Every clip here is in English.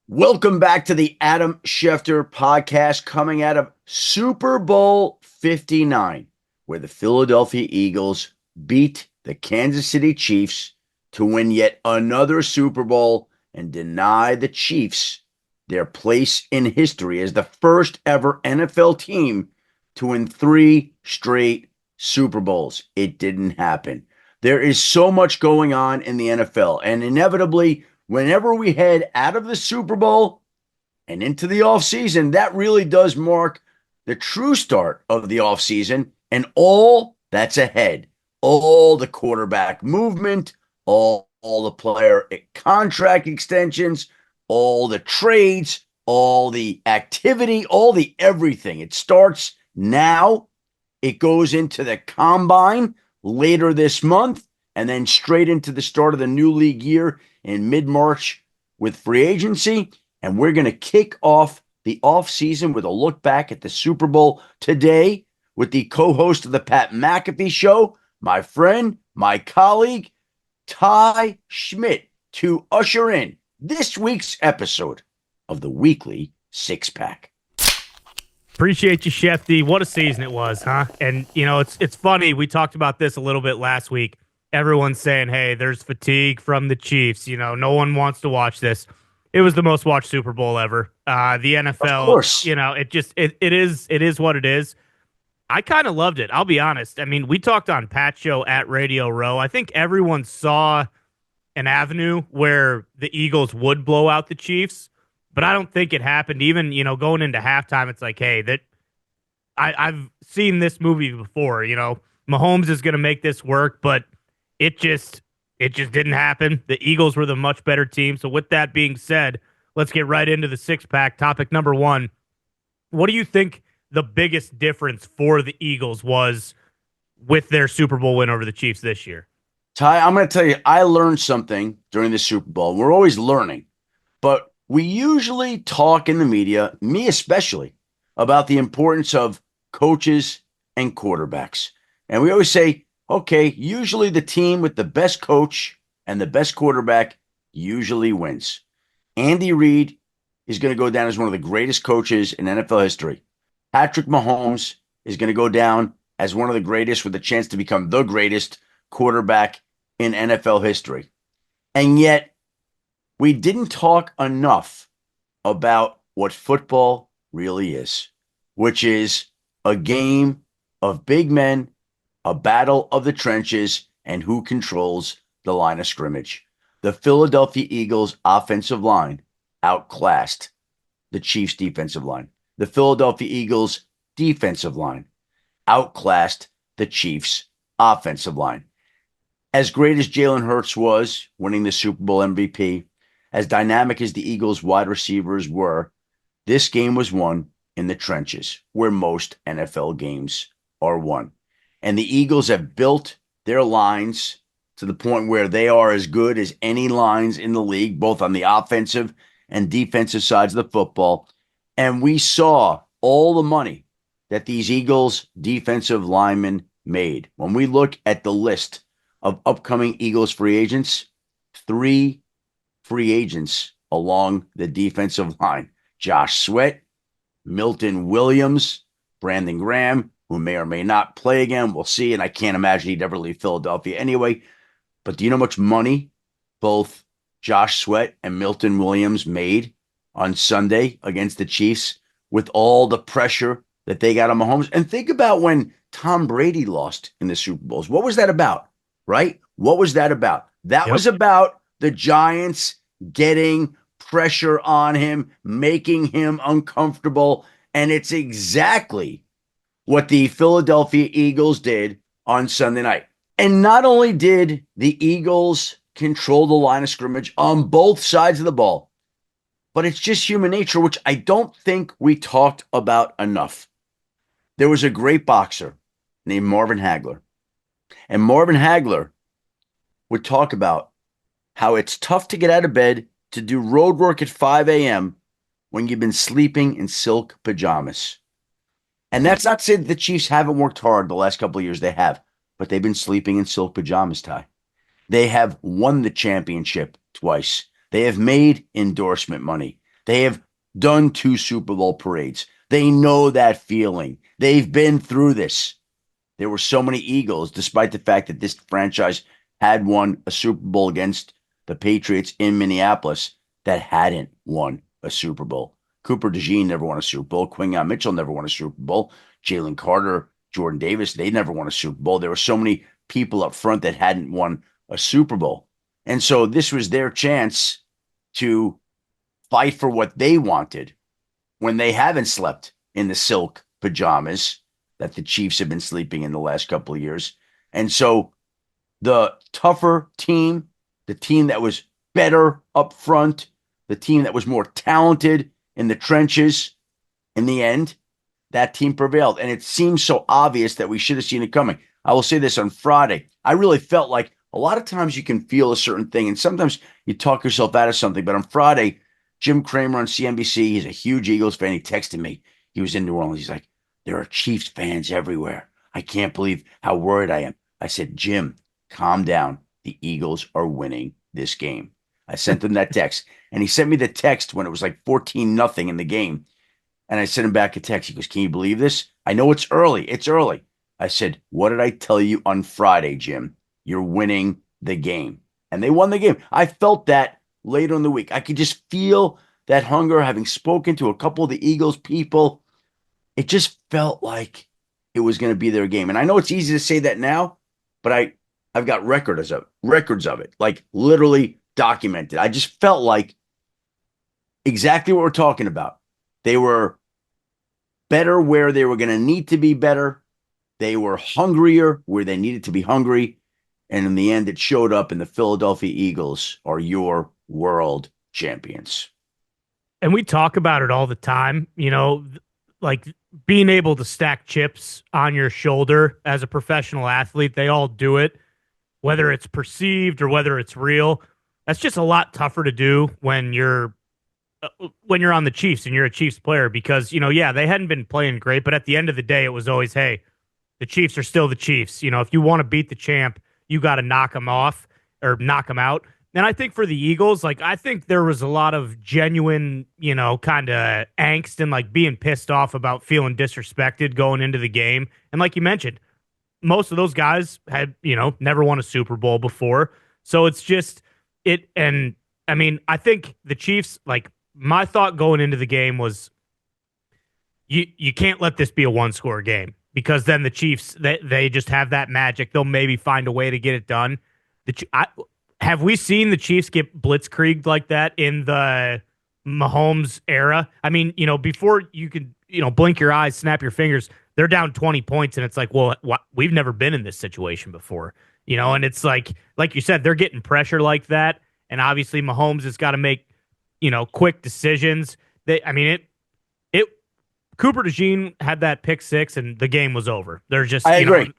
Welcome back to the Adam Schefter Podcast, coming out of Super Bowl 59, where the Philadelphia Eagles beat the Kansas City Chiefs to win yet another Super Bowl and deny the Chiefs their place in history as the first ever NFL team to win 3 straight Super Bowls. It didn't happen. There is so much going on in the NFL, and inevitably, whenever we head out of the Super Bowl and into the offseason, that really does mark the true start of the offseason and all that's ahead. All the quarterback movement, all the player contract extensions, all the trades, all the activity, all the everything. It starts now. It goes into the combine later this month and then straight into the start of the new league year in mid-March with free agency. And we're going to kick off the offseason with a look back at the Super Bowl today with the co-host of the Pat McAfee Show, my friend, my colleague, Ty Schmit, to usher in this week's episode of the Weekly Six Pack. Appreciate you, Shefty. What a season it was, huh? And, it's funny. We talked about this a little bit last week. Everyone's saying, hey, there's fatigue from the Chiefs. No one wants to watch this. It was the most watched Super Bowl ever. The NFL, Of course. It is what it is. I kind of loved it. I'll be honest. I mean, we talked on Pat Show at Radio Row. I think everyone saw an avenue where the Eagles would blow out the Chiefs, but I don't think it happened. Even, going into halftime, it's like, hey, I've seen this movie before. Mahomes is going to make this work, but it just didn't happen. The Eagles were the much better team. So with that being said, let's get right into the six-pack. Topic number one, what do you think the biggest difference for the Eagles was with their Super Bowl win over the Chiefs this year? Ty, I'm going to tell you, I learned something during the Super Bowl. We're always learning, but we usually talk in the media, me especially, about the importance of coaches and quarterbacks. And we always say, okay, usually the team with the best coach and the best quarterback usually wins. Andy Reid is going to go down as one of the greatest coaches in NFL history. Patrick Mahomes is going to go down as one of the greatest with a chance to become the greatest quarterback in NFL history. And yet, we didn't talk enough about what football really is, which is a game of big men, a battle of the trenches, and who controls the line of scrimmage. The Philadelphia Eagles offensive line outclassed the Chiefs defensive line. The Philadelphia Eagles defensive line outclassed the Chiefs offensive line. As great as Jalen Hurts was, winning the Super Bowl MVP, as dynamic as the Eagles wide receivers were, this game was won in the trenches, where most NFL games are won. And the Eagles have built their lines to the point where they are as good as any lines in the league, both on the offensive and defensive sides of the football. And we saw all the money that these Eagles defensive linemen made. When we look at the list of upcoming Eagles free agents, 3 free agents along the defensive line: Josh Sweat, Milton Williams, Brandon Graham, who may or may not play again. We'll see. And I can't imagine he'd ever leave Philadelphia anyway. But do you know how much money both Josh Sweat and Milton Williams made on Sunday against the Chiefs with all the pressure that they got on Mahomes? And think about when Tom Brady lost in the Super Bowls. What was that about, right? What was that about? That was about the Giants getting pressure on him, making him uncomfortable. And it's exactly what the Philadelphia Eagles did on Sunday night. And not only did the Eagles control the line of scrimmage on both sides of the ball, but it's just human nature, which I don't think we talked about enough. There was a great boxer named Marvin Hagler. And Marvin Hagler would talk about how it's tough to get out of bed to do road work at 5 a.m. when you've been sleeping in silk pajamas. And that's not to say that the Chiefs haven't worked hard the last couple of years. They have. But they've been sleeping in silk pajamas, Ty. They have won the championship twice. They have made endorsement money. They have done 2 Super Bowl parades. They know that feeling. They've been through this. There were so many Eagles, despite the fact that this franchise had won a Super Bowl against the Patriots in Minneapolis, that hadn't won a Super Bowl. Cooper DeJean never won a Super Bowl. Quinyon Mitchell never won a Super Bowl. Jalen Carter, Jordan Davis, they never won a Super Bowl. There were so many people up front that hadn't won a Super Bowl. And so this was their chance to fight for what they wanted when they haven't slept in the silk pajamas that the Chiefs have been sleeping in the last couple of years. And so the tougher team, the team that was better up front, the team that was more talented in the trenches, in the end, that team prevailed. And it seems so obvious that we should have seen it coming. I will say this on Friday. I really felt like a lot of times you can feel a certain thing, and sometimes you talk yourself out of something. But on Friday, Jim Cramer on CNBC, he's a huge Eagles fan. He texted me. He was in New Orleans. He's like, there are Chiefs fans everywhere. I can't believe how worried I am. I said, Jim, calm down. The Eagles are winning this game. I sent him that text, and he sent me the text when it was like 14-0 in the game. And I sent him back a text. He goes, can you believe this? I know it's early. It's early. I said, what did I tell you on Friday, Jim? You're winning the game. And they won the game. I felt that later in the week. I could just feel that hunger, having spoken to a couple of the Eagles people. It just felt like it was going to be their game. And I know it's easy to say that now, but I've got records of it, like literally documented. I just felt like exactly what we're talking about. They were better where they were going to need to be better. They were hungrier where they needed to be hungry. And in the end, it showed up, and the Philadelphia Eagles are your world champions. And we talk about it all the time, like being able to stack chips on your shoulder as a professional athlete. They all do it, whether it's perceived or whether it's real. That's just a lot tougher to do when you're on the Chiefs and you're a Chiefs player, because, they hadn't been playing great, but at the end of the day, it was always, hey, the Chiefs are still the Chiefs. If you want to beat the champ, you got to knock them off or knock them out. And I think for the Eagles, I think there was a lot of genuine, kind of angst and being pissed off about feeling disrespected going into the game. And like you mentioned, most of those guys had, never won a Super Bowl before. So it's just it. And I mean, I think the Chiefs, my thought going into the game was you can't let this be a one-score game, because then the Chiefs, they just have that magic. They'll maybe find a way to get it done. Have we seen the Chiefs get blitzkrieged like that in the Mahomes era? I mean, before you could, blink your eyes, snap your fingers, they're down 20 points, and it's like, well, we've never been in this situation before, and it's like you said, they're getting pressure like that, and obviously Mahomes has got to make, quick decisions. Cooper DeJean had that pick six, and the game was over. They're just, I agree.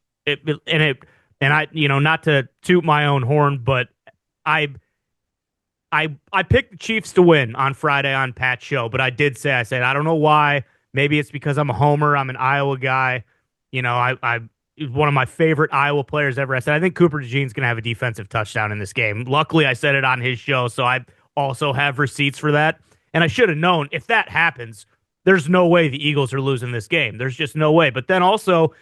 Not to toot my own horn, but I picked the Chiefs to win on Friday on Pat's show, but I said, I don't know why. Maybe it's because I'm a homer. I'm an Iowa guy. I one of my favorite Iowa players ever. I said, I think Cooper DeJean's going to have a defensive touchdown in this game. Luckily, I said it on his show, so I also have receipts for that. And I should have known, if that happens, there's no way the Eagles are losing this game. There's just no way. But then also,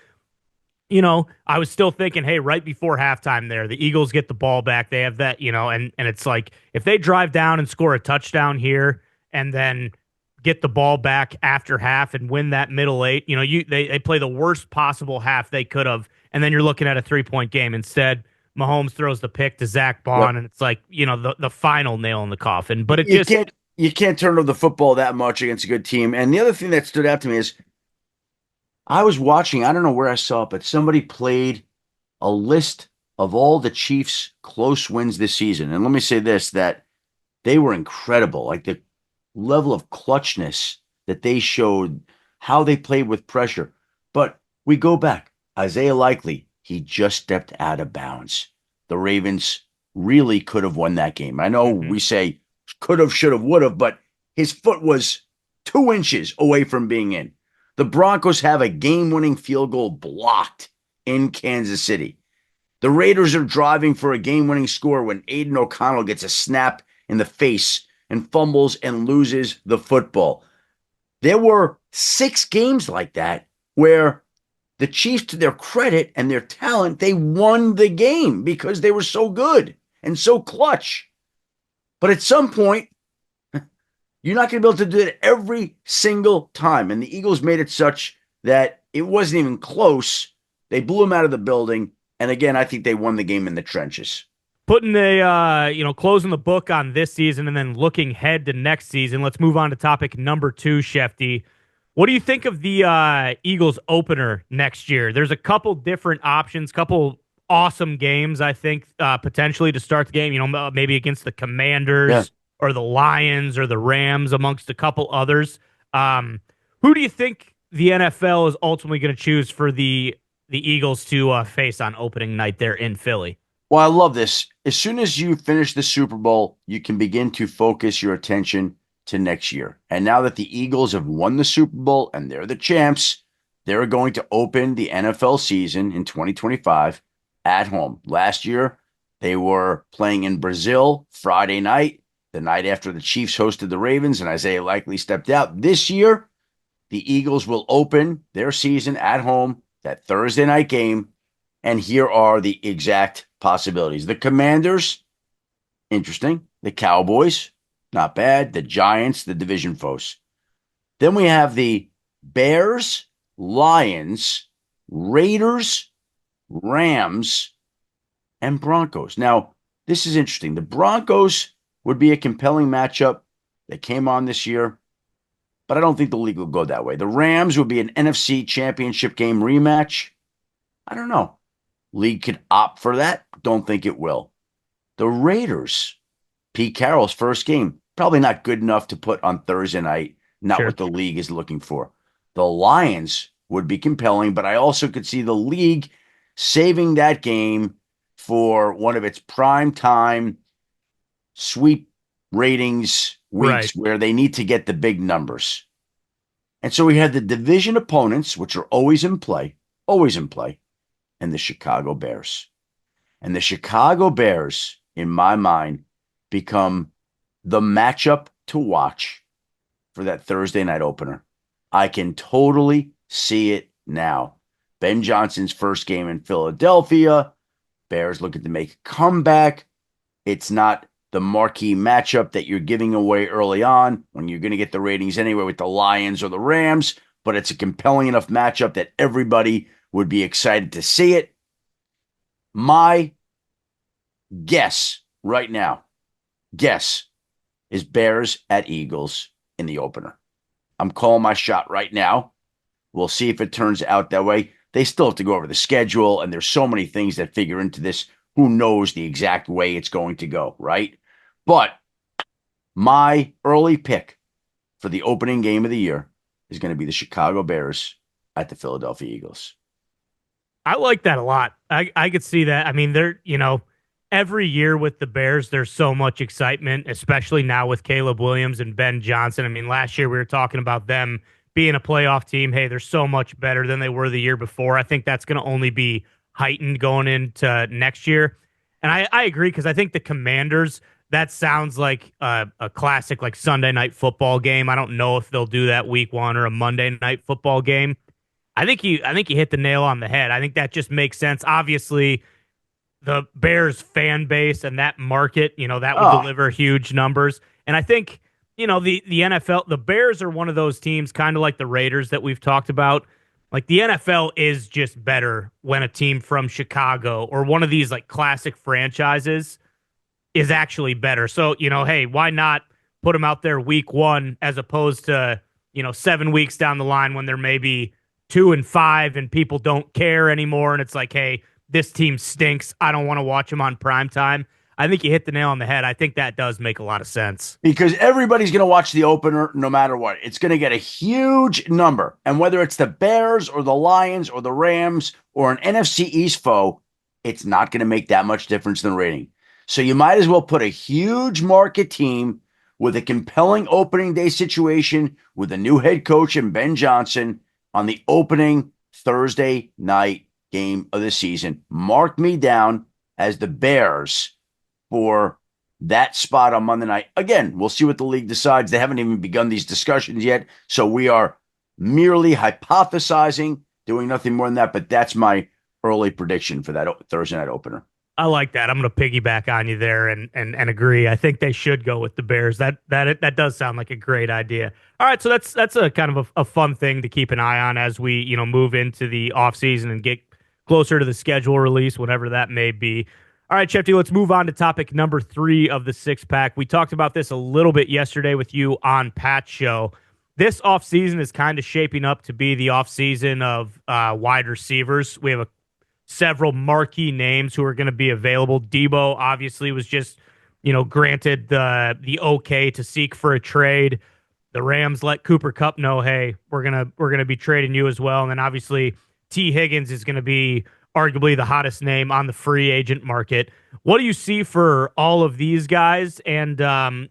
I was still thinking, hey, right before halftime there, the Eagles get the ball back. They have that, and it's like, if they drive down and score a touchdown here and then get the ball back after half and win that middle eight, they play the worst possible half they could have, and then you're looking at a 3-point game. Instead, Mahomes throws the pick to Zach Bond, and it's like, the final nail in the coffin. But you can't turn over the football that much against a good team. And the other thing that stood out to me is, I was watching, I don't know where I saw it, but somebody played a list of all the Chiefs' close wins this season. And let me say this, that they were incredible. Like the level of clutchness that they showed, how they played with pressure. But we go back. Isaiah Likely, he just stepped out of bounds. The Ravens really could have won that game. I know we say could have, should have, would have, but his foot was 2 inches away from being in. The Broncos have a game-winning field goal blocked in Kansas City. The Raiders are driving for a game-winning score when Aiden O'Connell gets a snap in the face and fumbles and loses the football. There were 6 games like that where the Chiefs, to their credit and their talent, they won the game because they were so good and so clutch. But at some point, you're not going to be able to do it every single time. And the Eagles made it such that it wasn't even close. They blew them out of the building. And again, I think they won the game in the trenches. Putting closing the book on this season and then looking ahead to next season. Let's move on to topic number 2, Shefty. What do you think of the Eagles opener next year? There's a couple different options, couple awesome games, I think, potentially to start the game. Maybe against the Commanders or the Lions or the Rams, amongst a couple others. Who do you think the NFL is ultimately going to choose for the Eagles to face on opening night there in Philly? Well, I love this. As soon as you finish the Super Bowl, you can begin to focus your attention to next year. And now that the Eagles have won the Super Bowl and they're the champs, they're going to open the NFL season in 2025 at home. Last year, they were playing in Brazil Friday night, the night after the Chiefs hosted the Ravens, and Isaiah Likely stepped out. This year, the Eagles will open their season at home, that Thursday night game, and here are the exact possibilities. The Commanders, interesting. The Cowboys, not bad. The Giants, the division foes. Then we have the Bears, Lions, Raiders, Rams, and Broncos. Now, this is interesting. The Broncos would be a compelling matchup that came on this year, but I don't think the league will go that way. The Rams would be an NFC championship game rematch. I don't know. League could opt for that. Don't think it will. The Raiders, Pete Carroll's first game, probably not good enough to put on Thursday night. Not what the league is looking for. The Lions would be compelling, but I also could see the league saving that game for one of its prime time sweep ratings weeks where they need to get the big numbers. And so we had the division opponents, which are always in play, and the Chicago Bears. And the Chicago Bears, in my mind, become the matchup to watch for that Thursday night opener. I can totally see it now. Ben Johnson's first game in Philadelphia. Bears looking to make a comeback. It's not the marquee matchup that you're giving away early on when you're going to get the ratings anyway with the Lions or the Rams, but it's a compelling enough matchup that everybody would be excited to see it. My guess right now, is Bears at Eagles in the opener. I'm calling my shot right now. We'll see if it turns out that way. They still have to go over the schedule, and there's so many things that figure into this. Who knows the exact way it's going to go, right? But my early pick for the opening game of the year is going to be the Chicago Bears at the Philadelphia Eagles. I like that a lot. I could see that. I mean, every year with the Bears, there's so much excitement, especially now with Caleb Williams and Ben Johnson. I mean, last year we were talking about them being a playoff team. Hey, they're so much better than they were the year before. I think that's going to only be heightened going into next year. And I agree, because I think the Commanders, that sounds like a classic like Sunday night football game. I don't know if they'll do that week 1 or a Monday night football game. I think you hit the nail on the head. I think that just makes sense. Obviously, the Bears fan base and that market, that would deliver huge numbers. And I think, the NFL, the Bears are one of those teams, kind of like the Raiders that we've talked about. Like, the NFL is just better when a team from Chicago or one of these like classic franchises is actually better. So, hey, why not put them out there week 1 as opposed to, 7 weeks down the line when they're maybe 2-5 and people don't care anymore. And it's like, hey, this team stinks. I don't want to watch them on primetime. I think you hit the nail on the head. I think that does make a lot of sense. Because everybody's going to watch the opener no matter what. It's going to get a huge number. And whether it's the Bears or the Lions or the Rams or an NFC East foe, it's not going to make that much difference in the rating. So you might as well put a huge market team with a compelling opening day situation with a new head coach and Ben Johnson on the opening Thursday night game of the season. Mark me down as the Bears for that spot on Monday night. Again, we'll see what the league decides. They haven't even begun these discussions yet. So we are merely hypothesizing, doing nothing more than that. But that's my early prediction for that Thursday night opener. I like that. I'm going to piggyback on you there and agree. I think they should go with the Bears. That does sound like a great idea. All right, so that's a kind of a fun thing to keep an eye on as we move into the offseason and get closer to the schedule release, whatever that may be. All right, Shefty, let's move on to topic number 3 of the 6-pack. We talked about this a little bit yesterday with you on Pat's show. This offseason is kind of shaping up to be the offseason of wide receivers. We have several marquee names who are going to be available. Debo obviously was just, granted the okay to seek for a trade. The Rams let Cooper Kupp know, hey, we're gonna be trading you as well. And then obviously T. Higgins is going to be arguably the hottest name on the free agent market. What do you see for all of these guys? And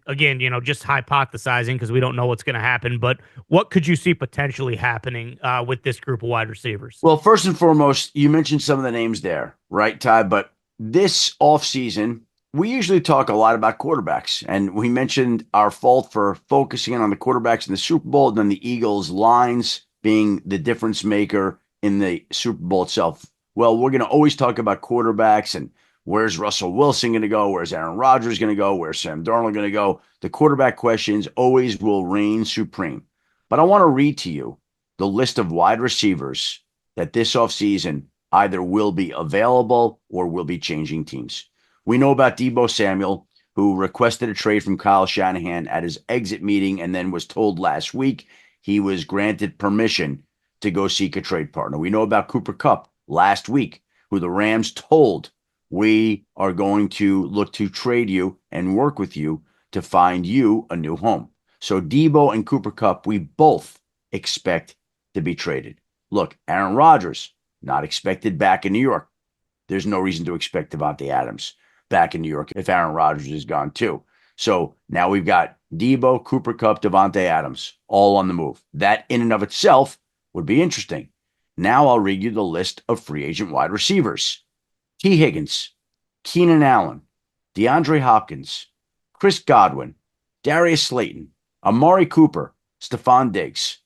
again, just hypothesizing because we don't know what's going to happen, but what could you see potentially happening with this group of wide receivers? Well, first and foremost, you mentioned some of the names there, right, Ty? But this offseason, we usually talk a lot about quarterbacks, and we mentioned our fault for focusing on the quarterbacks in the Super Bowl, and then the Eagles' lines being the difference maker in the Super Bowl itself. Well, we're going to always talk about quarterbacks and where's Russell Wilson going to go? Where's Aaron Rodgers going to go? Where's Sam Darnold going to go? The quarterback questions always will reign supreme. But I want to read to you the list of wide receivers that this offseason either will be available or will be changing teams. We know about Deebo Samuel, who requested a trade from Kyle Shanahan at his exit meeting and then was told last week he was granted permission to go seek a trade partner. We know about Cooper Kupp last week, who the Rams told, we are going to look to trade you and work with you to find you a new home. So Debo and Cooper Kupp, we both expect to be traded. Look, Aaron Rodgers, not expected back in New York. There's no reason to expect Davante Adams back in New York if Aaron Rodgers is gone too. So now we've got Debo, Cooper Kupp, Davante Adams, all on the move. That in and of itself would be interesting. Now I'll read you the list of free agent wide receivers. T. Higgins, Keenan Allen, DeAndre Hopkins, Chris Godwin, Darius Slayton, Amari Cooper, Stephon Diggs.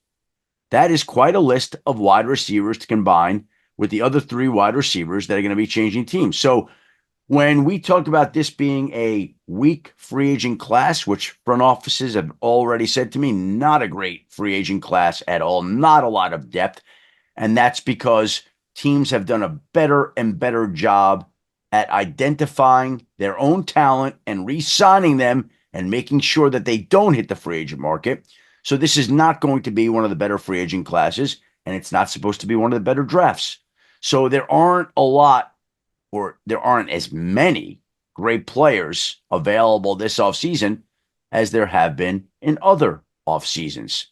That is quite a list of wide receivers to combine with the other 3 wide receivers that are going to be changing teams. So when we talk about this being a weak free agent class, which front offices have already said to me, not a great free agent class at all, not a lot of depth. And that's because teams have done a better and better job at identifying their own talent and re-signing them and making sure that they don't hit the free agent market. So this is not going to be one of the better free agent classes, and it's not supposed to be one of the better drafts. So there aren't a lot, or there aren't as many great players available this offseason as there have been in other offseasons.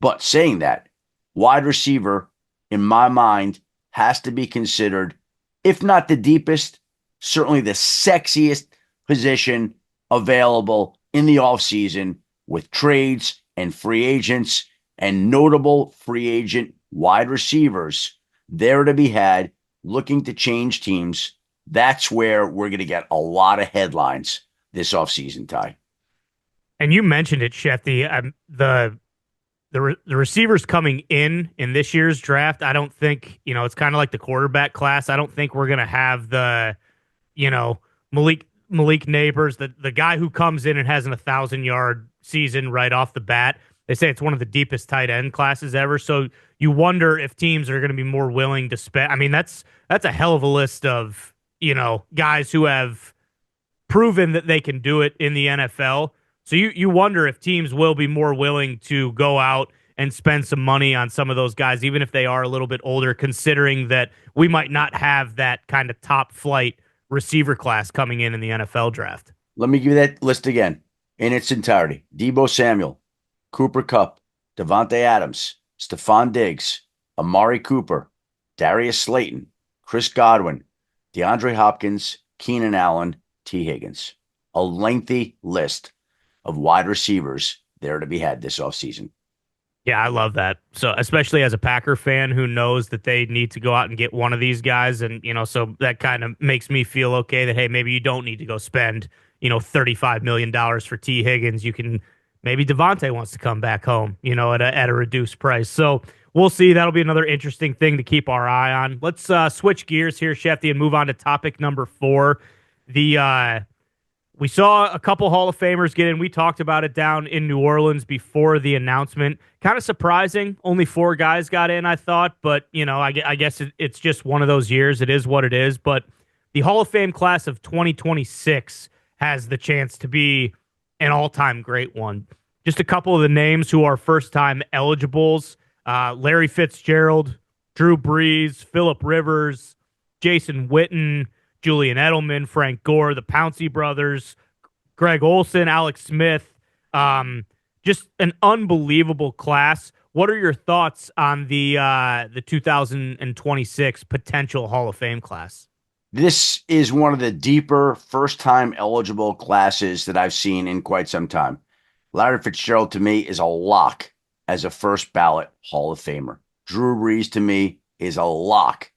But saying that, wide receiver, in my mind, has to be considered, if not the deepest, certainly the sexiest position available in the offseason with trades and free agents and notable free agent wide receivers there to be had looking to change teams. That's where we're going to get a lot of headlines this offseason, Ty. And you mentioned it, Shefty. The receivers coming in this year's draft, I don't think, it's kind of like the quarterback class. I don't think we're going to have the, Malik Neighbors, the guy who comes in and has an 1,000-yard season right off the bat. They say it's one of the deepest tight end classes ever. So you wonder if teams are going to be more willing to spend. I mean, that's a hell of a list of, guys who have proven that they can do it in the NFL. So you wonder if teams will be more willing to go out and spend some money on some of those guys, even if they are a little bit older, considering that we might not have that kind of top flight receiver class coming in the NFL draft. Let me give you that list again in its entirety. Deebo Samuel, Cooper Kupp, Davante Adams, Stephon Diggs, Amari Cooper, Darius Slayton, Chris Godwin, DeAndre Hopkins, Keenan Allen, T. Higgins. A lengthy list of wide receivers there to be had this offseason. Yeah, I love that. So especially as a Packer fan who knows that they need to go out and get one of these guys. And, so that kind of makes me feel okay that, hey, maybe you don't need to go spend, $35 million for T. Higgins. You can maybe Devontae wants to come back home, at a reduced price. So we'll see. That'll be another interesting thing to keep our eye on. Let's switch gears here, Shefty, and move on to topic number 4. We saw a couple Hall of Famers get in. We talked about it down in New Orleans before the announcement. Kind of surprising. Only 4 guys got in, I thought. But, I guess it's just one of those years. It is what it is. But the Hall of Fame class of 2026 has the chance to be an all-time great one. Just a couple of the names who are first-time eligibles. Larry Fitzgerald, Drew Brees, Phillip Rivers, Jason Witten, Julian Edelman, Frank Gore, the Pouncey brothers, Greg Olson, Alex Smith. Just an unbelievable class. What are your thoughts on the 2026 potential Hall of Fame class? This is one of the deeper first-time eligible classes that I've seen in quite some time. Larry Fitzgerald, to me, is a lock as a first ballot Hall of Famer. Drew Brees, to me, is a lock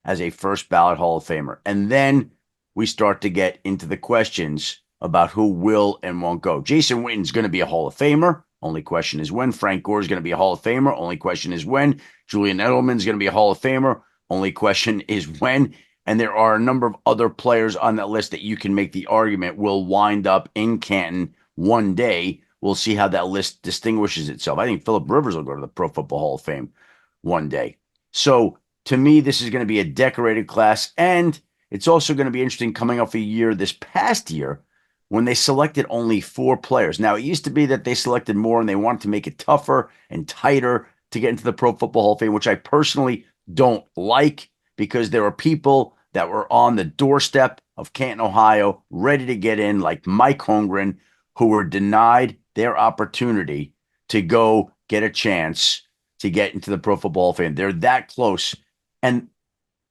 as a first ballot Hall of Famer. And then we start to get into the questions about who will and won't go. Jason Witten's going to be a Hall of Famer. Only question is when. Frank Gore is going to be a Hall of Famer. Only question is when. Julian Edelman's going to be a Hall of Famer. Only question is when. And there are a number of other players on that list that you can make the argument will wind up in Canton one day. We'll see how that list distinguishes itself. I think Phillip Rivers will go to the Pro Football Hall of Fame one day. So to me, this is going to be a decorated class. And it's also going to be interesting coming off a year this past year when they selected only 4 players. Now, it used to be that they selected more and they wanted to make it tougher and tighter to get into the Pro Football Hall of Fame, which I personally don't like, because there are people that were on the doorstep of Canton, Ohio, ready to get in, like Mike Holmgren, who were denied their opportunity to go get a chance to get into the Pro Football Hall of Fame. They're that close. And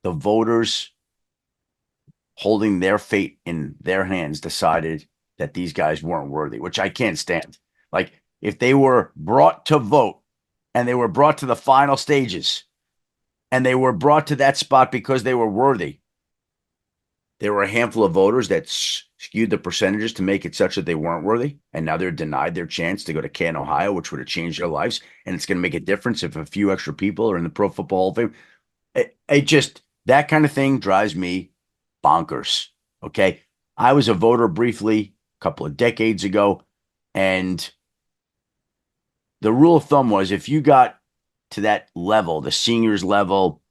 the voters holding their fate in their hands decided that these guys weren't worthy, which I can't stand. Like, if they were brought to vote and they were brought to the final stages and they were brought to that spot because they were worthy, there were a handful of voters that skewed the percentages to make it such that they weren't worthy. And now they're denied their chance to go to Canton, Ohio, which would have changed their lives. And it's going to make a difference if a few extra people are in the Pro Football Hall of Fame. It just, that kind of thing drives me bonkers. Okay. I was a voter briefly a couple of decades ago. And the rule of thumb was if you got to that level, the seniors level,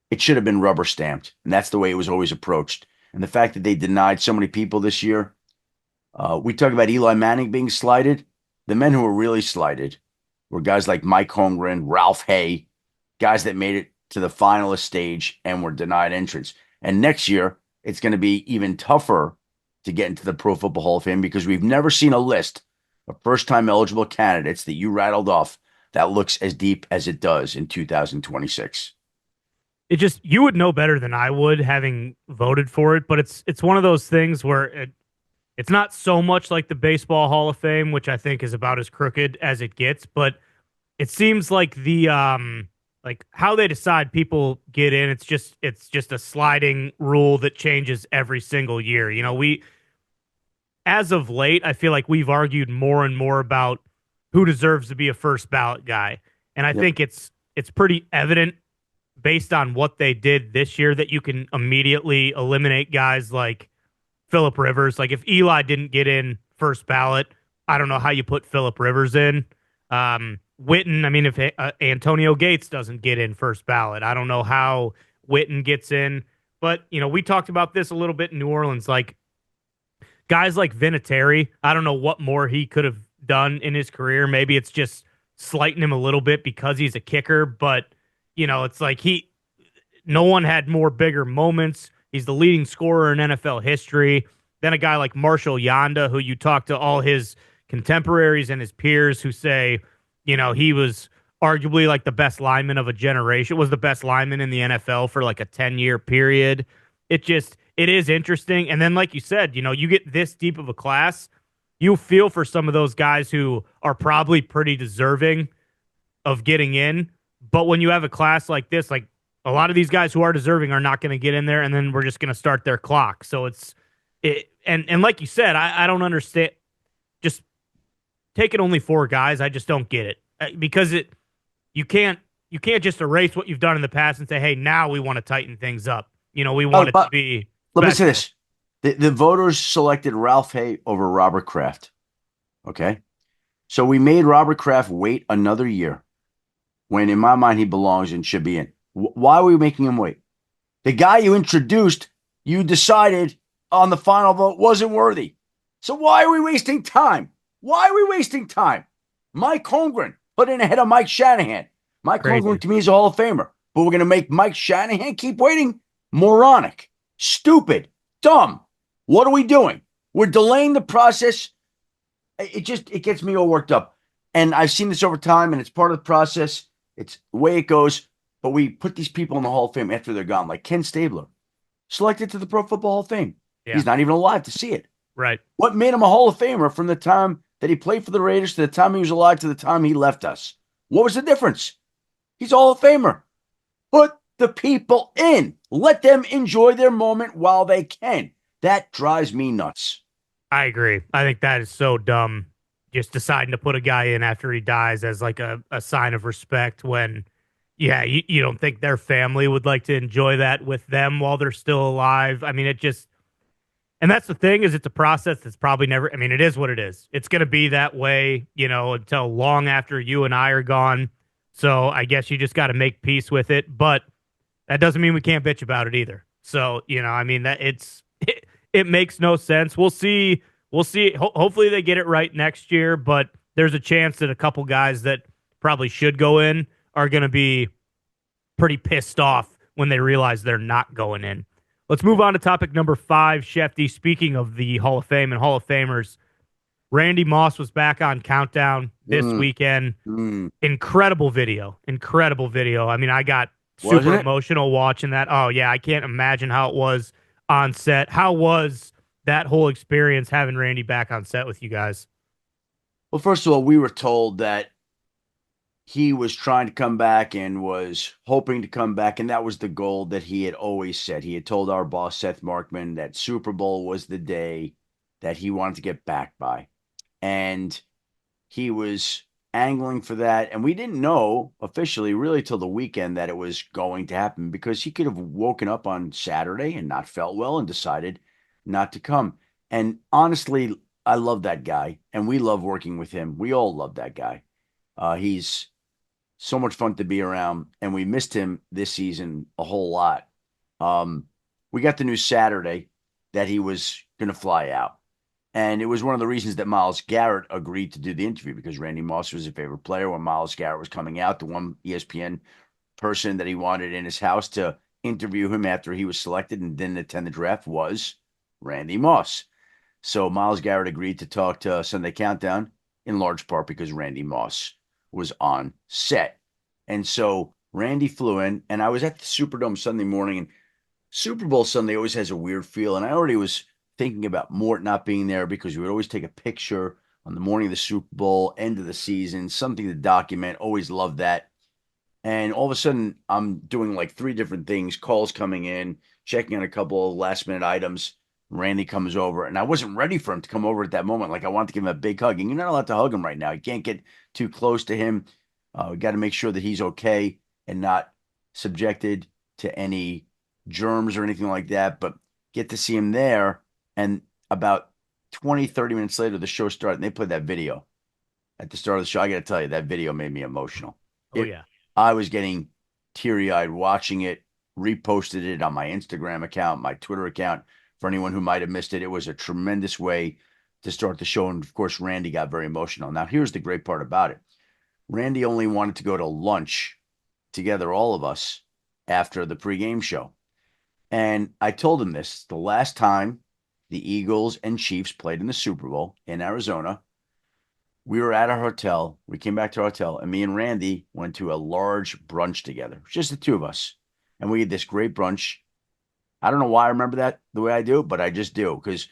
it should have been rubber stamped. And that's the way it was always approached. And the fact that they denied so many people this year, we talk about Eli Manning being slighted. The men who were really slighted were guys like Mike Holmgren, Ralph Hay, guys that made it to the finalist stage and were denied entrance. And next year, it's going to be even tougher to get into the Pro Football Hall of Fame because we've never seen a list of first-time eligible candidates that you rattled off that looks as deep as it does in 2026. It just, you would know better than I would, having voted for it, but it's one of those things where it's not so much like the Baseball Hall of Fame, which I think is about as crooked as it gets, but it seems like like how they decide people get in, it's just a sliding rule that changes every single year. As of late, I feel like we've argued more and more about who deserves to be a first ballot guy. And I think it's pretty evident based on what they did this year that you can immediately eliminate guys like Phillip Rivers. Like, if Eli didn't get in first ballot, I don't know how you put Phillip Rivers in. Witten, I mean, if Antonio Gates doesn't get in first ballot, I don't know how Witten gets in. But, we talked about this a little bit in New Orleans. Like, guys like Vinatieri, I don't know what more he could have done in his career. Maybe it's just slighting him a little bit because he's a kicker, but it's like no one had more bigger moments. He's the leading scorer in NFL history. Then a guy like Marshall Yanda, who you talk to all his contemporaries and his peers who say, he was arguably like the best lineman of a generation, was the best lineman in the NFL for like a 10-year period. It is interesting. And then, like you said, you get this deep of a class, you feel for some of those guys who are probably pretty deserving of getting in. But when you have a class like this, like a lot of these guys who are deserving are not going to get in there, and then we're just going to start their clock. So and like you said, I don't understand. Just taking only four guys, I just don't get it. Because you can't you can't just erase what you've done in the past and say, hey, now we want to tighten things up. We Oh, want it to but be let me say special. this: the voters selected Ralph Hay over Robert Kraft. Okay, so we made Robert Kraft wait another year when, in my mind, he belongs and should be in. Why are we making him wait? The guy you introduced, you decided on the final vote wasn't worthy. So why are we wasting time? Why are we wasting time? Mike Holmgren put in ahead of Mike Shanahan. Mike Holmgren Crazy. to me is a Hall of Famer, but we're going to make Mike Shanahan keep waiting? Moronic, stupid, dumb. What are we doing? We're delaying the process. It gets me all worked up. And I've seen this over time, and it's part of the process. It's the way it goes. But we put these people in the Hall of Fame after they're gone, like Ken Stabler, selected to the Pro Football Hall of Fame. Yeah. He's not even alive to see it. Right. What made him a Hall of Famer from the time that he played for the Raiders to the time he was alive to the time he left us? What was the difference? He's a Hall of Famer. Put the people in. Let them enjoy their moment while they can. That drives me nuts. I agree. I think that is so dumb. Just deciding to put a guy in after he dies as like a sign of respect when, yeah, you don't think their family would like to enjoy that with them while they're still alive. I mean, and that's the thing is it's a process that's probably never, I mean, it is what it is. It's going to be that way, until long after you and I are gone. So I guess you just got to make peace with it. But that doesn't mean we can't bitch about it either. So, I mean, it makes no sense. We'll see. We'll see. Hopefully they get it right next year, but there's a chance that a couple guys that probably should go in are going to be pretty pissed off when they realize they're not going in. Let's move on to topic number 5, Shefty. Speaking of the Hall of Fame and Hall of Famers, Randy Moss was back on Countdown this weekend. Incredible video. Incredible video. I mean, I got super Wasn't it? emotional watching that. Oh, yeah. I can't imagine how it was on set. How was that whole experience having Randy back on set with you guys? Well, first of all, we were told that he was trying to come back and was hoping to come back, and that was the goal that he had always set. He had told our boss, Seth Markman, that Super Bowl was the day that he wanted to get back by. And he was angling for that. And we didn't know officially really till the weekend that it was going to happen because he could have woken up on Saturday and not felt well and decided not to come. And honestly, I love that guy and we love working with him. We all love that guy. He's so much fun to be around, and we missed him this season a whole lot. We got the news Saturday that he was going to fly out. And it was one of the reasons that Myles Garrett agreed to do the interview because Randy Moss was his favorite player when Myles Garrett was coming out. The one ESPN person that he wanted in his house to interview him after he was selected and didn't attend the draft was Randy Moss. So Myles Garrett agreed to talk to Sunday Countdown in large part because Randy Moss was on set. And so Randy flew in, and I was at the Superdome Sunday morning, and Super Bowl Sunday always has a weird feel. And I already was thinking about Mort not being there because we would always take a picture on the morning of the Super Bowl, end of the season, something to document. Always loved that. And all of a sudden, I'm doing like 3 different things, calls coming in, checking on a couple of last minute items. Randy comes over, and I wasn't ready for him to come over at that moment. Like I wanted to give him a big hug, and you're not allowed to hug him right now. You can't get too close to him. We got to make sure that he's okay and not subjected to any germs or anything like that. But get to see him there, and about 20, 30 minutes later, the show started, and they played that video at the start of the show. I got to tell you, that video made me emotional. Oh, yeah. I was getting teary-eyed watching it, reposted it on my Instagram account, my Twitter account. For anyone who might have missed it, it was a tremendous way to start the show. And of course, Randy got very emotional. Now, here's the great part about it. Randy only wanted to go to lunch together, all of us, after the pregame show. And I told him this the last time the Eagles and Chiefs played in the Super Bowl in Arizona, we were at our hotel. We came back to our hotel, and me and Randy went to a large brunch together, just the two of us. And we had this great brunch. I don't know why I remember that the way I do, but I just do. Because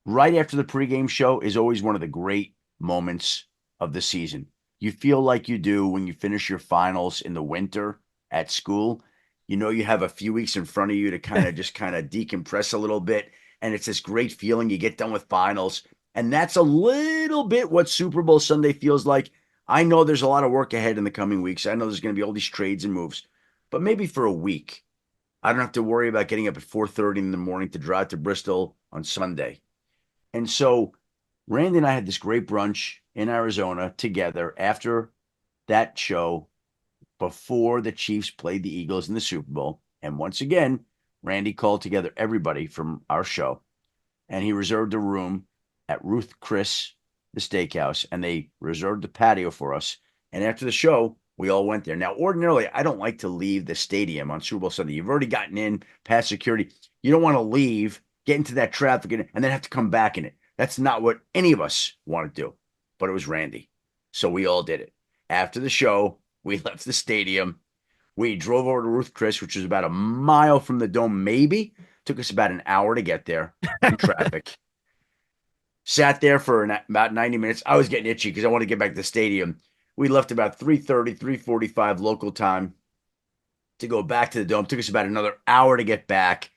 right after the pregame show is always one of the great moments of the season. You feel like you do when you finish your finals in the winter at school. You know you have a few weeks in front of you to kind of decompress a little bit. and it's this great feeling. You get done with finals, and that's a little bit what Super Bowl Sunday feels like. I know there's a lot of work ahead in the coming weeks. I know there's going to be all these trades and moves, but maybe for a week, I don't have to worry about getting up at 4:30 in the morning to drive to Bristol on Sunday. And so Randy and I had this great brunch in Arizona together after that show before the Chiefs played the Eagles in the Super Bowl. And once again, Randy called together everybody from our show, and he reserved a room at Ruth Chris, the steakhouse, and they reserved the patio for us. And after the show, we all went there. Now, ordinarily, I don't like to leave the stadium on Super Bowl Sunday. You've already gotten in past security. You don't want to leave, get into that traffic, and then have to come back in it. That's not what any of us want to do. But it was Randy. So we all did it. After the show, we left the stadium. We drove over to Ruth Chris, which was about a mile from the Dome, maybe. Took us about an hour to get there in traffic. Sat there for about 90 minutes. I was getting itchy because I wanted to get back to the stadium. We left about 3:30, 3:45 local time to go back to the Dome. Took us about another hour to get back.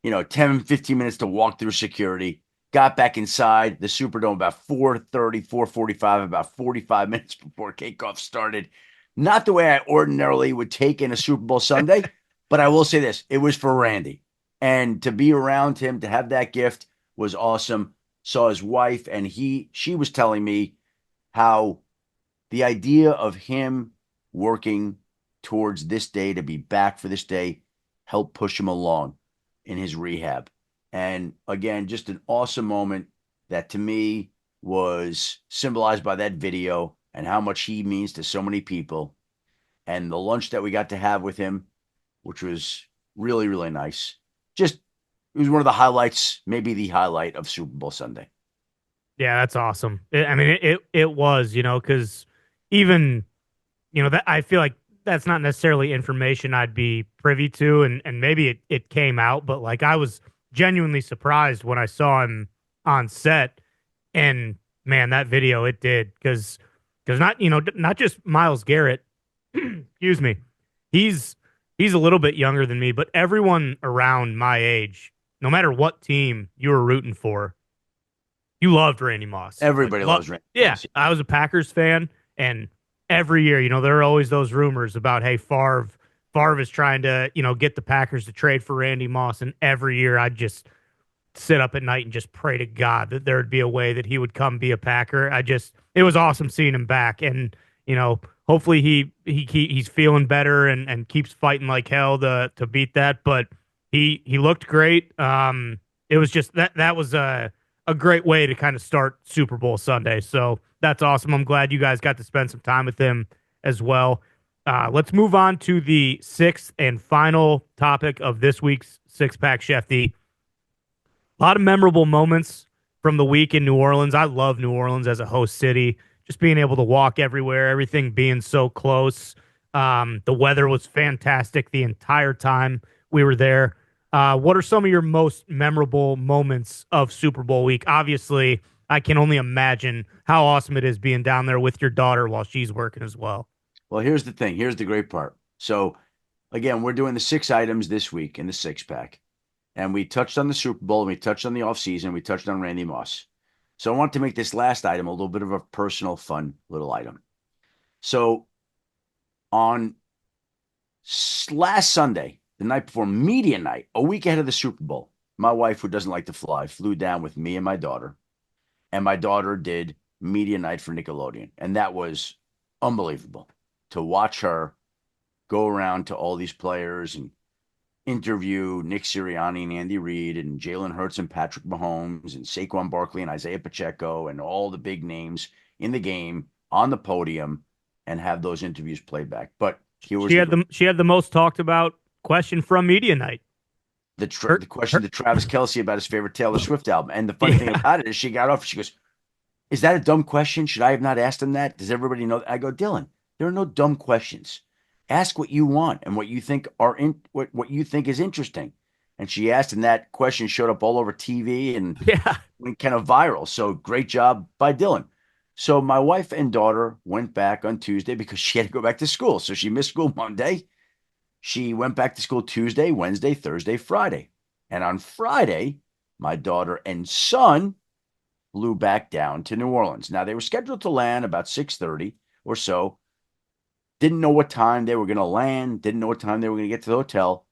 10, 15 minutes to walk through security. Got back inside the Superdome about 4:30, 4:45, about 45 minutes before kickoff started. Not the way I ordinarily would take in a Super Bowl Sunday, but I will say this. It was for Randy. And to be around him, to have that gift was awesome. Saw his wife, and she was telling me how the idea of him working towards this day, to be back for this day, helped push him along in his rehab. And again, just an awesome moment that to me was symbolized by that video and how much he means to so many people. And the lunch that we got to have with him, which was really, really nice. Just, it was one of the highlights, maybe the highlight of Super Bowl Sunday. Yeah, that's awesome. It was, because even, that I feel like that's not necessarily information I'd be privy to, and maybe it came out, but like I was genuinely surprised when I saw him on set, and man, that video it did because not just Myles Garrett, excuse me, he's a little bit younger than me, but everyone around my age, no matter what team you were rooting for, you loved Randy Moss. Everybody loves Randy Yeah, Moss. I was a Packers fan, and every year, there are always those rumors about, hey, Favre is trying to, get the Packers to trade for Randy Moss, and every year I'd just sit up at night and just pray to God that there would be a way that he would come be a Packer. It was awesome seeing him back, and hopefully he's feeling better and keeps fighting like hell to beat that. But he looked great. It was just that was a great way to kind of start Super Bowl Sunday. So that's awesome. I'm glad you guys got to spend some time with him as well. Let's move on to the sixth and final topic of this week's Six Pack Shefty. A lot of memorable moments from the week in New Orleans. I love New Orleans as a host city. Just being able to walk everywhere, everything being so close. The weather was fantastic the entire time we were there. What are some of your most memorable moments of Super Bowl week? Obviously, I can only imagine how awesome it is being down there with your daughter while she's working as well. Well, here's the thing. Here's the great part. So, again, we're doing the 6 items this week in the 6-pack. And we touched on the Super Bowl, and we touched on the offseason, we touched on Randy Moss. So I want to make this last item a little bit of a personal, fun little item. So on last Sunday, the night before media night, a week ahead of the Super Bowl, my wife, who doesn't like to fly, flew down with me and my daughter. And my daughter did media night for Nickelodeon. And that was unbelievable to watch her go around to all these players and interview Nick Sirianni and Andy Reid and Jalen Hurts and Patrick Mahomes and Saquon Barkley and Isaiah Pacheco and all the big names in the game on the podium and have those interviews played back. But she had the most talked about question from media night. The question to Travis Kelce about his favorite Taylor Swift album. And the funny thing about it is she got off. She goes, "Is that a dumb question? Should I have not asked him that? Does everybody know that?" I go, "Dylan, there are no dumb questions. Ask what you want and what you think what you think is interesting." And she asked, and that question showed up all over TV and went kind of viral. So great job by Dylan. So my wife and daughter went back on Tuesday because she had to go back to school. So she missed school Monday. She went back to school Tuesday, Wednesday, Thursday, Friday. And on Friday, my daughter and son flew back down to New Orleans. Now they were scheduled to land about 6:30 or so. Didn't know what time they were going to land, didn't know what time they were going to get to the hotel.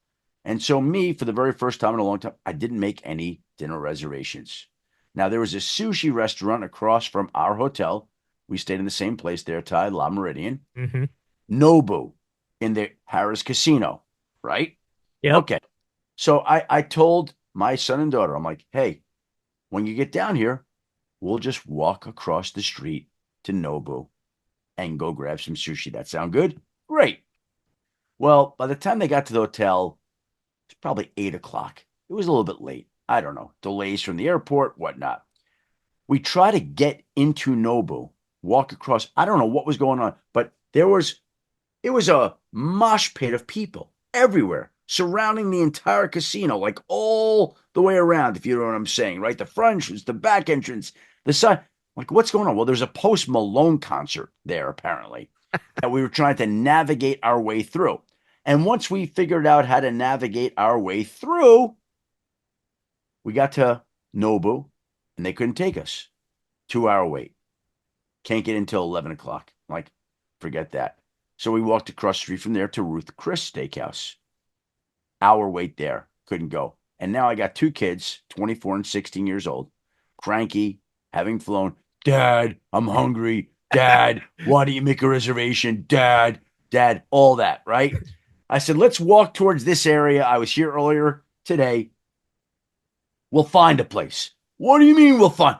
And so me, for the very first time in a long time, I didn't make any dinner reservations. Now there was a sushi restaurant across from our hotel. We stayed in the same place there, Ty, La Meridian. Mm-hmm. Nobu in the Harrah's Casino, right? Yep. Okay. So I told my son and daughter, I'm like, hey, when you get down here, we'll just walk across the street to Nobu and go grab some sushi. That sound good? Great. Well, by the time they got to the hotel, it's probably 8 o'clock. It was a little bit late. I don't know. Delays from the airport, whatnot. We try to get into Nobu, walk across. I don't know what was going on, but it was a mosh pit of people everywhere surrounding the entire casino, like all the way around, if you know what I'm saying, right? The front entrance, the back entrance, the side. Like, what's going on? Well, there's a Post Malone concert there, apparently, that we were trying to navigate our way through. And once we figured out how to navigate our way through, we got to Nobu, and they couldn't take us. 2-hour wait. Can't get until 11 o'clock. Like, forget that. So we walked across the street from there to Ruth Chris Steakhouse. Hour wait there. Couldn't go. And now I got 2 kids, 24 and 16 years old, cranky, having flown. Dad, I'm hungry. Dad, why don't you make a reservation? Dad, all that, right? I said, let's walk towards this area. I was here earlier today. We'll find a place. What do you mean we'll find?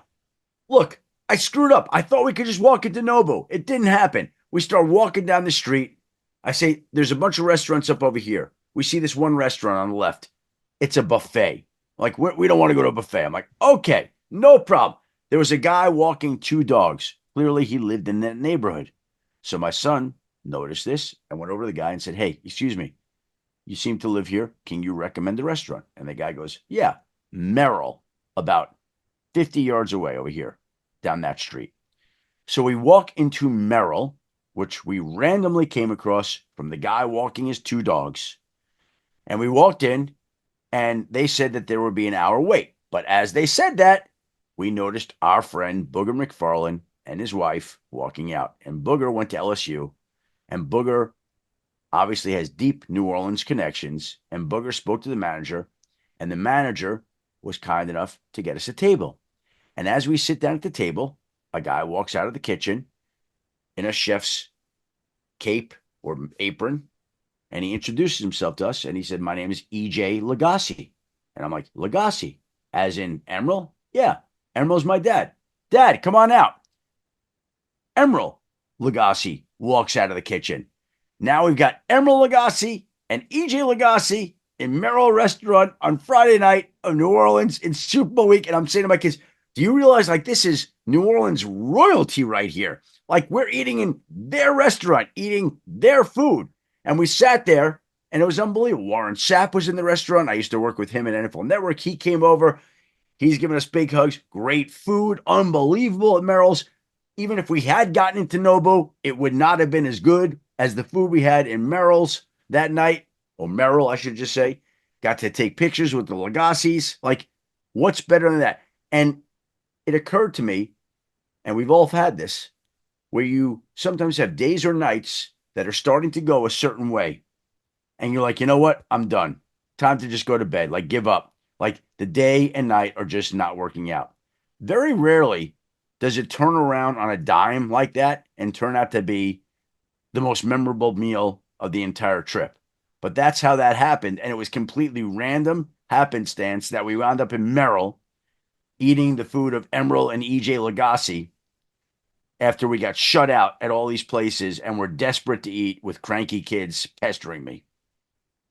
Look, I screwed up. I thought we could just walk into Nobu. It didn't happen. We start walking down the street. I say, there's a bunch of restaurants up over here. We see this one restaurant on the left. It's a buffet. Like, we don't want to go to a buffet. I'm like, okay, no problem. There was a guy walking 2 dogs. Clearly, he lived in that neighborhood. So my son noticed this and went over to the guy and said, hey, excuse me, you seem to live here. Can you recommend a restaurant? And the guy goes, yeah, Merrill, about 50 yards away over here, down that street. So we walk into Merrill, which we randomly came across from the guy walking his 2 dogs. And we walked in, and they said that there would be an hour wait. But as they said that, we noticed our friend Booger McFarland and his wife walking out. And Booger went to LSU, and Booger obviously has deep New Orleans connections. And Booger spoke to the manager, and the manager was kind enough to get us a table. And as we sit down at the table, a guy walks out of the kitchen in a chef's cape or apron, and he introduces himself to us, and he said, my name is E.J. Lagasse. And I'm like, Lagasse? As in Emerald? Yeah, Emerald's my dad. Dad, come on out. Emerald Lagasse walks out of the kitchen. Now we've got Emerald Lagasse and E.J. Lagasse in Merrill Restaurant on Friday night of New Orleans in Super Bowl week. And I'm saying to my kids, do you realize, like, this is New Orleans royalty right here? Like, we're eating in their restaurant, eating their food. And we sat there, and it was unbelievable. Warren Sapp was in the restaurant. I used to work with him at NFL Network. He came over. He's giving us big hugs. Great food. Unbelievable at Merrill's. Even if we had gotten into Nobu, it would not have been as good as the food we had in Merrill's that night. Or Merrill, I should just say. Got to take pictures with the Lagasses. Like, what's better than that? And it occurred to me, and we've all had this, where you sometimes have days or nights that are starting to go a certain way. And you're like, you know what? I'm done. Time to just go to bed. Like, give up. Like, the day and night are just not working out. Very rarely does it turn around on a dime like that and turn out to be the most memorable meal of the entire trip. But that's how that happened. And it was completely random happenstance that we wound up in Merrill eating the food of Emerald and E.J. Lagasse after we got shut out at all these places and were desperate to eat with cranky kids pestering me.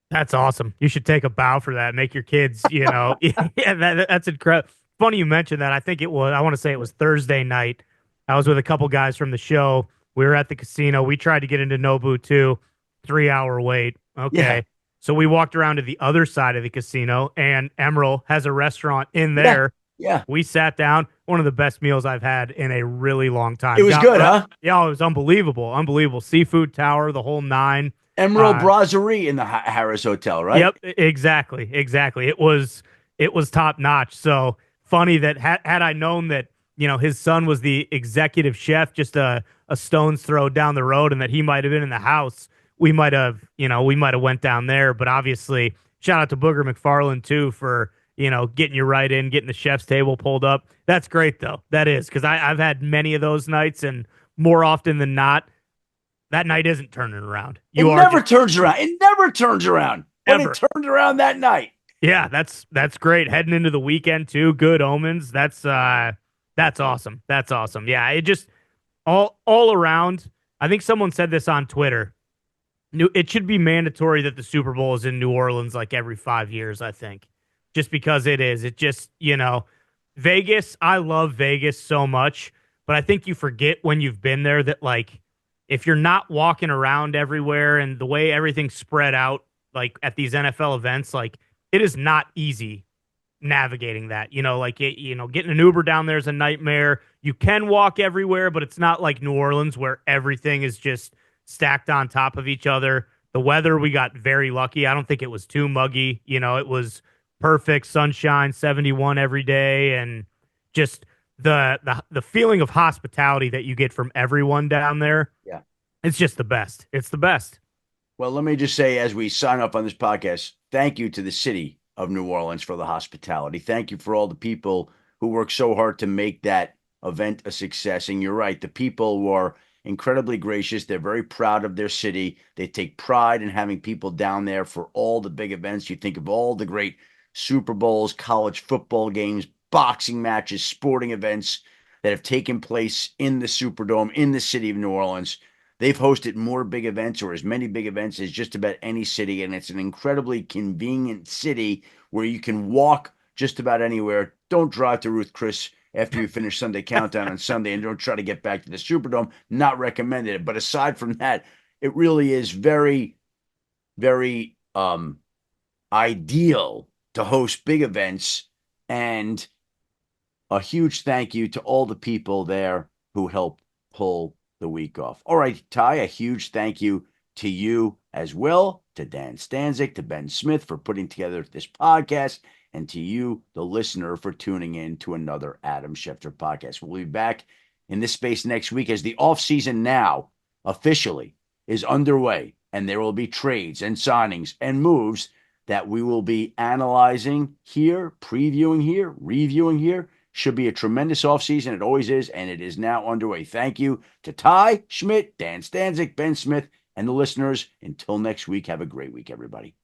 That's awesome. You should take a bow for that. Make your kids, yeah, that's incredible. Funny you mentioned that. I want to say it was Thursday night. I was with a couple guys from the show. We were at the casino. We tried to get into Nobu too. 3-hour wait. Okay. Yeah. So we walked around to the other side of the casino, and Emerald has a restaurant in there. Yeah. We sat down. One of the best meals I've had in a really long time. It was good, huh? Yeah, it was unbelievable. Unbelievable. Seafood tower, the whole 9. Emerald Brasserie in the Harrah's Hotel, right? Yep, exactly. It was it was top notch. So funny that had I known that, his son was the executive chef just a stone's throw down the road and that he might have been in the house, we might have went down there. But obviously, shout out to Booger McFarland too for, getting you right in, getting the chef's table pulled up. That's great though. That is, because I've had many of those nights, and more often than not, that night isn't turning around. It never turns around. It never turns around. But Ever. it turned around that night. Yeah, that's great. Heading into the weekend too. Good omens. That's awesome. That's awesome. Yeah, it just all around. I think someone said this on Twitter. It should be mandatory that the Super Bowl is in New Orleans like every 5 years, I think. Just because it is. It just, Vegas, I love Vegas so much, but I think you forget when you've been there that, like, if you're not walking around everywhere and the way everything's spread out, like at these NFL events, like, it is not easy navigating that. Getting an Uber down there is a nightmare. You can walk everywhere, but it's not like New Orleans where everything is just stacked on top of each other. The weather, we got very lucky. I don't think it was too muggy. It was perfect sunshine, 71 every day, and just the feeling of hospitality that you get from everyone down there. Yeah. It's just the best. It's the best. Well, let me just say, as we sign off on this podcast, thank you to the city of New Orleans for the hospitality. Thank you for all the people who work so hard to make that event a success. And you're right, the people were incredibly gracious. They're very proud of their city. They take pride in having people down there for all the big events. You think of all the great Super Bowls, college football games, boxing matches, sporting events that have taken place in the Superdome in the city of New Orleans. They've hosted more big events, or as many big events as just about any city, and it's an incredibly convenient city where you can walk just about anywhere. Don't drive to Ruth Chris after you finish Sunday Countdown on Sunday, and don't try to get back to the Superdome. Not recommended. But aside from that, it really is very, very ideal to host big events. And a huge thank you to all the people there who helped pull the week off. All right, Ty, a huge thank you to you as well, to Dan Stanzik, to Ben Smith for putting together this podcast, and to you, the listener, for tuning in to another Adam Schefter podcast. We'll be back in this space next week as the offseason now officially is underway, and there will be trades and signings and moves that we will be analyzing here, previewing here, reviewing here. Should be a tremendous offseason. It always is, and it is now underway. Thank you to Ty, Schmit, Dan Stanzik, Ben Smith, and the listeners. Until next week, have a great week, everybody.